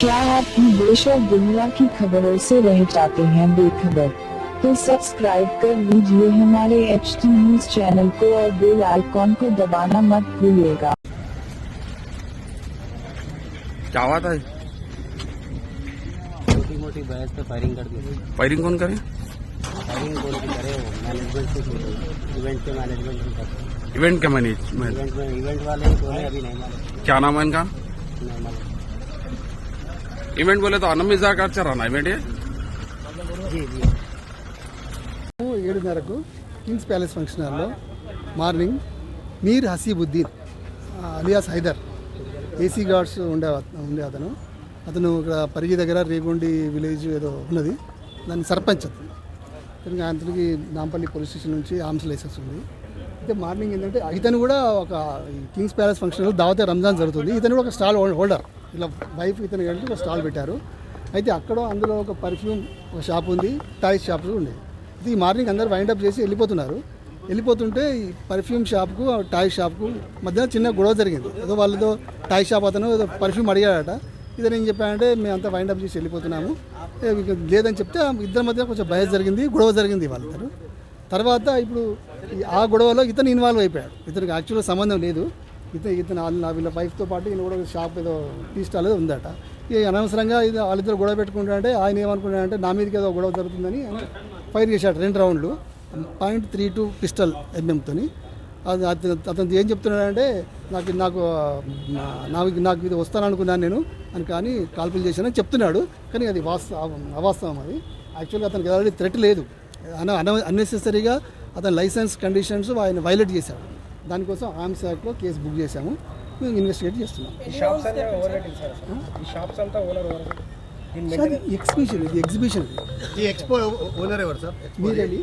क्या आप भी देश और दुनिया की खबरों से रह जाते हैं बेखबर? तो सब्सक्राइब कर लीजिए हमारे HT न्यूज चैनल को और बेल आइकॉन को दबाना मत भूलिएगा। क्या हुआ था? छोटी मोटी बहस पे फायरिंग कर दी। फायरिंग कौन करे? फायरिंग कौन की करे? वो मैनेजमेंट से इवेंट के मैनेजमेंट भी करते। इवेंट के मैनेजमेंट इवेंट वाले ही बोले अभी नहीं मालूम। क्या नाम है इनका? नहीं मालूम। इवेंट बोले तो అన్నమిజా కర్చరానా इवेंट ये? जी जी 7:30 కింగ్స్ ప్యాలెస్ ఫంక్షన్ హాల్లో morning Mir Hasibuddin alias Haider AC guards ఉండే అతను ఇక్కడ పరిగి దగ్గర రేగొండి విలేజ్ ఏదో ఉన్నది, దాని సర్పంచ్ అతనికి అతనికి నాంపల్లి పోలీస్ స్టేషన్ నుంచి ఆర్మ్స్ లైసెన్స్ ఉంది. అయితే మార్నింగ్ ఏంటంటే ఇతను కూడా ఒక కింగ్స్ ప్యాలెస్ ఫంక్షన్ హాల్లో దావతే రంజాన్ జరుగుతుంది. ఇతను కూడా ఒక స్టాల్ హోల్డర్, ఇలా వైఫ్ ఇతను కలిసి ఒక స్టాల్ పెట్టారు. అయితే అక్కడ అందులో ఒక పర్ఫ్యూమ్ ఒక షాప్ ఉంది, టాయ్స్ షాప్స్ ఉండేవి. అయితే ఈ మార్నింగ్ అందరూ వైండప్ చేసి వెళ్ళిపోతుంటే ఈ పర్ఫ్యూమ్ షాప్కు టాయ్ షాప్కు మధ్యన చిన్న గొడవ జరిగింది. ఏదో వాళ్ళతో టాయ్ షాప్ అతను ఏదో పర్ఫ్యూమ్ అడిగాడట. ఇతను ఏం చెప్పాడంటే మేము అంతా వైండప్ చేసి వెళ్ళిపోతున్నాము, లేదని చెప్తే ఇద్దరి మధ్య కొంచెం బయస్ జరిగింది, గొడవ జరిగింది వాళ్ళిద్దరు. తర్వాత ఇప్పుడు ఆ గొడవలో ఇతను ఇన్వాల్వ్ అయిపోయాడు. ఇతనికి యాక్చువల్గా సంబంధం లేదు. ఇతను వీళ్ళ వైఫ్తో పాటు ఈయన కూడా షాప్ ఏదో టీ స్టాల్ ఏదో ఉందట. ఇక అనవసరంగా ఇది వాళ్ళిద్దరు గొడవ పెట్టుకుంటారంటే ఆయన ఏమనుకున్నాడంటే నా మీదకి ఏదో గొడవ జరుగుతుందని ఫైర్ చేశాడు 2 రౌండ్లు .32 పిస్టల్ ఎంఎంతో. అది అతను ఏం చెప్తున్నాడంటే నాకు ఇది వస్తాననుకున్నాను నేను అని, కానీ కాల్పులు చేశానని చెప్తున్నాడు. కానీ అది అవాస్తవం. అది యాక్చువల్గా అతనికి ఆల్రెడీ థ్రెట్ లేదు. అన్నెసెసరీగా అతని లైసెన్స్ కండిషన్స్ ఆయన వైలేట్ చేశాడు. దానికోసం ఆర్మ్స్ యాక్ట్లో కేసు బుక్ చేశాము, మేము ఇన్వెస్టిగేట్ చేస్తున్నాం. ఎగ్జిబిషన్ ఇది ఈ ఎక్స్పో ఓనర్ ఎవరు సార్? మీరలి.